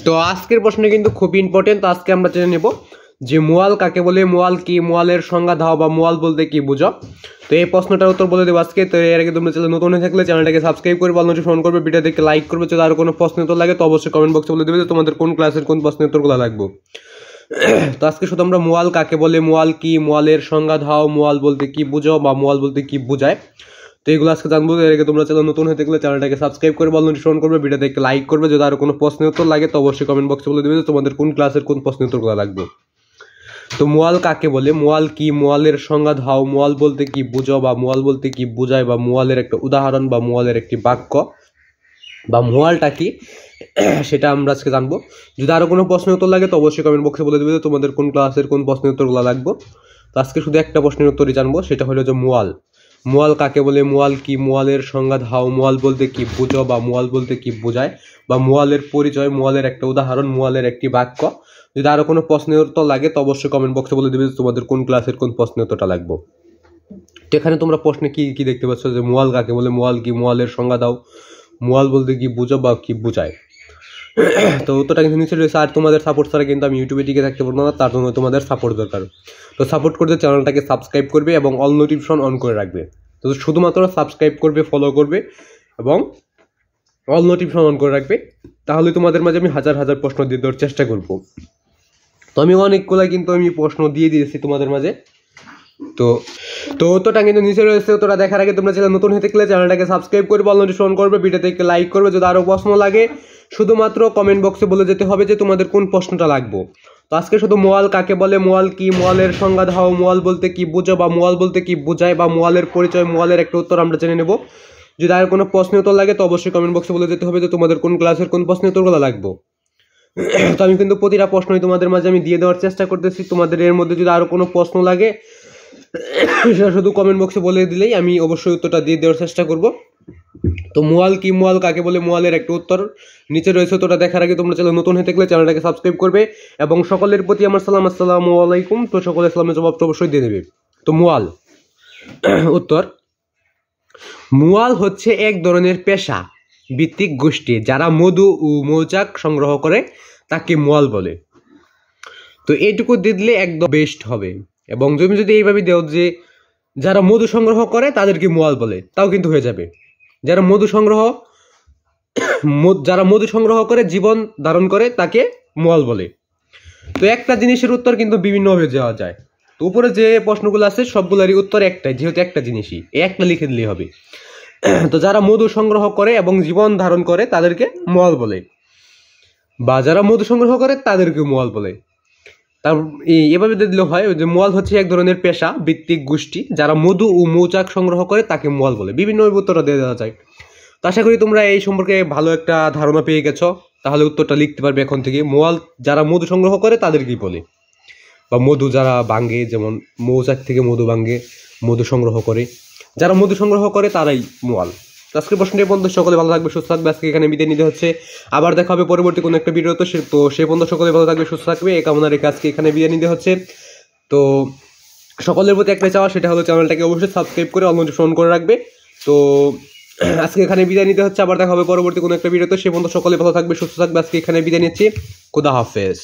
তো আজকের প্রশ্নটা কিন্তু খুব ইম্পর্টেন্ট। তো আজকে আমরা জেনে নেব যে মোয়াল কাকে বলে, মোয়াল কি, মোয়ালের সংজ্ঞা দাও বা মোয়াল বলতে কি বুঝো। তো এই প্রশ্নটার উত্তর বলে দেবো আজকে। তো এর আগে তোমরা চ্যানেল নতুন হয়ে থাকলে চ্যানেলটাকে সাবস্ক্রাইব করবে, অল নোটিফিকেশন করবে, ভিডিও দেখে লাইক করবে। যদি আরো কোনো প্রশ্ন উত্তর লাগে তো অবশ্যই কমেন্ট বক্সে বলে দেবে যে তোমাদের কোন ক্লাসের কোন প্রশ্নের উত্তরগুলো লাগবে। তো আজকে শুধু আমরা মোয়াল কাকে বলে, মোয়াল কি, মোয়ালের সংজ্ঞা দাও, মোয়াল বলতে কি বুঝো বা মোয়াল বলতে কি বুঝায়, তো এগুলো আজকে জানবো। এর আগে তোমরা চ্যানেল নতুন হয়ে থাকলে চ্যানেলটাকে সাবস্ক্রাইব করে অল নোটিফিকেশন করবে, ভিডিও দেখে লাইক করবে। যদি আরো কোনো প্রশ্নের উত্তর লাগে তো অবশ্যই কমেন্ট বক্সে বলে দেবে যে তোমাদের কোন ক্লাসের কোন প্রশ্নের উত্তরগুলো লাগবে। তো মোয়াল কাকে বলে, মোয়াল কি, মোয়ালের সংজ্ঞা দাও, মোয়াল বলতে কি বুঝো বা মোয়াল বলতে কি বুঝায়, বা মোয়ালের একটা উদাহরণ বা মোয়ালের একটি বাক্য বা মোয়ালটা কি সেটা আমরা আজকে জানবো। যদি আরো কোনো প্রশ্নের উত্তর লাগে তো অবশ্যই কমেন্ট বক্সে বলে দেবে যে তোমাদের কোন ক্লাসের কোন প্রশ্নের উত্তরগুলো লাগবে। তো আজকে শুধু একটা প্রশ্নের উত্তরই জানবো, সেটা হলো যে মোয়াল। মোয়াল কাকে বলে, মোয়াল কি, মোয়ালের সংজ্ঞা দাও, মোয়াল বলতে কি বুঝো বা মোয়াল বলতে কি বোঝায়, বা মোয়ালের পরিচয়, মোয়ালের একটা উদাহরণ, মোয়ালের একটি বাক্য। যদি আরো কোনো প্রশ্নের উত্তর লাগে তো অবশ্যই কমেন্ট বক্সে বলে দেবে যে তোমাদের কোন ক্লাসের কোন প্রশ্নের উত্তরটা লাগবে। তো এখানে তোমরা প্রশ্নে কি কি দেখতে পাচ্ছ যে মোয়াল কাকে বলে, মোয়াল কি, মোয়ালের সংজ্ঞা দাও, মোয়াল বলতে কি বুঝো বা কি বোঝায়। তো উত্তরটা কিন্তু নিচে রয়েছে। আর তোমাদের সাপোর্ট ছাড়া কিন্তু আমি ইউটিউবে টিকে থাকতে পারবো না, তার জন্য তোমাদের সাপোর্ট দরকার। তো সাপোর্ট করতে চ্যানেলটাকে সাবস্ক্রাইব করবে এবং অল নোটিফিকেশন অন করে রাখবে। তো শুধুমাত্র সাবস্ক্রাইব করবে, ফলো করবে এবং অল নোটিফিকেশন অন করে রাখবে, তাহলে তোমাদের মাঝে আমি হাজার হাজার প্রশ্ন দিয়ে দেওয়ার চেষ্টা করব। তো আমি অনেকগুলো কিন্তু আমি প্রশ্ন দিয়ে দিয়েছি তোমাদের মাঝে। তো উত্তরটা কিন্তু নিচে রয়েছে। উত্তরটা দেখার আগে তোমরা চ্যানেল নতুন হয়ে থাকলে চ্যানেলটাকে সাবস্ক্রাইব করবে, অল নোটিফিকেশন করবে, ভিডিওতে একটু লাইক করবে। যদি আরও প্রশ্ন লাগে শুধুমাত্র কমেন্ট বক্সে বলে যেতে হবে যে তোমাদের কোন প্রশ্নটা লাগবে। তো আজকে শুধু মোয়াল কাকে বলে, মোয়াল কি, মোয়ালের সংজ্ঞা দাও, মোয়াল বলতে কি বুঝো বা মোয়াল বলতে কি বোঝায়, বা মোয়ালের পরিচয়, মোয়ালের একটা উত্তর আমরা জেনে নেব। যদি আর কোনো প্রশ্নের উত্তর লাগে তো অবশ্যই কমেন্ট বক্সে বলে যেতে হবে যে তোমাদের কোন ক্লাসের কোন প্রশ্নের উত্তরগুলো লাগবে। তো আমি কিন্তু প্রতিটা প্রশ্নই তোমাদের মাঝে আমি দিয়ে দেওয়ার চেষ্টা করতেছি। তোমাদের এর মধ্যে যদি আরো কোনো প্রশ্ন লাগে সেটা শুধু কমেন্ট বক্সে বলে দিলেই আমি অবশ্যই উত্তরটা দিয়ে দেওয়ার চেষ্টা করব। তো মোয়াল কি, মোয়াল কাকে বলে, মোয়ালের একটা উত্তর নিচে রয়েছে। উত্তরটা দেখার আগে তোমরা চ্যানেল নতুন হয়ে থাকলে চ্যানেলটাকে সাবস্ক্রাইব করবে এবং সকলের প্রতি আমার সালাম, আসসালামু আলাইকুম। তো সকলের সালামের জবাব তো অবশ্যই দিয়ে দেবে। তো মোয়াল উত্তর, মোয়াল হচ্ছে এক ধরনের পেশা ভিত্তিক গোষ্ঠী যারা মধু ও মৌচাক সংগ্রহ করে, তাকে মোয়াল বলে। তো এইটুকু দিলে একদম বেস্ট হবে। এবং তুমি যদি এইভাবে দেও যে যারা মধু সংগ্রহ করে তাদেরকে মোয়াল বলে, তাও কিন্তু হয়ে যাবে। যারা মধু সংগ্রহ করে জীবন ধারণ করে তাকে মোয়াল বলে। তো একটা জিনিসের উত্তর কিন্তু বিভিন্নভাবে দেওয়া যায়। তো উপরে যে প্রশ্নগুলো আছে সবগুলোরই উত্তর একটাই, যেহেতু একটা জিনিসই, একটা লিখে দিলেই হবে। তো যারা মধু সংগ্রহ করে এবং জীবন ধারণ করে তাদেরকে মোয়াল বলে, বা যারা মধু সংগ্রহ করে তাদেরকে মোয়াল বলে। তার এভাবে দিলে হয় যে মোয়াল হচ্ছে এক ধরনের পেশা ভিত্তিক গোষ্ঠী যারা মধু ও মৌচাক সংগ্রহ করে তাকে মোয়াল বলে। বিভিন্ন উত্তরটা দিয়ে দেওয়া যায়। তো আশা করি তোমরা এই সম্পর্কে ভালো একটা ধারণা পেয়ে গেছো। তাহলে উত্তরটা লিখতে পারবে এখন থেকে। মোয়াল যারা মধু সংগ্রহ করে তাদেরকেই বলে, বা মধু যারা ভাঙে, যেমন মৌচাক থেকে মধু ভাঙে, মধু সংগ্রহ করে, যারা মধু সংগ্রহ করে তারাই মোয়াল। আজকের প্রশ্নটি বন্ধু, সকলে ভালো থাকবে, সুস্থ থাকবে। আজকে এখানে বিদায় নিতে হচ্ছে, আবার দেখা হবে পরবর্তী কোনো একটা ভিডিও। তো সেই বন্ধু সকলে ভালো থাকবে, সুস্থ থাকবে, এই কামনা রেখে আজকে এখানে বিদায় নিতে হচ্ছে। তো সকলের প্রতি একটা চাওয়া, সেটা হলো চ্যানেলটাকে অবশ্যই সাবস্ক্রাইব করে অল নোটিফিকেশন করে রাখবে। তো আজকে এখানে বিদায় নিতে হচ্ছে, আবার দেখা হবে পরবর্তী কোনো একটা ভিডিও। তো সেই বন্ধু সকলে ভালো থাকবে, সুস্থ থাকবে। আজকে এখানে বিদায় নিচ্ছি, খোদা হাফেজ।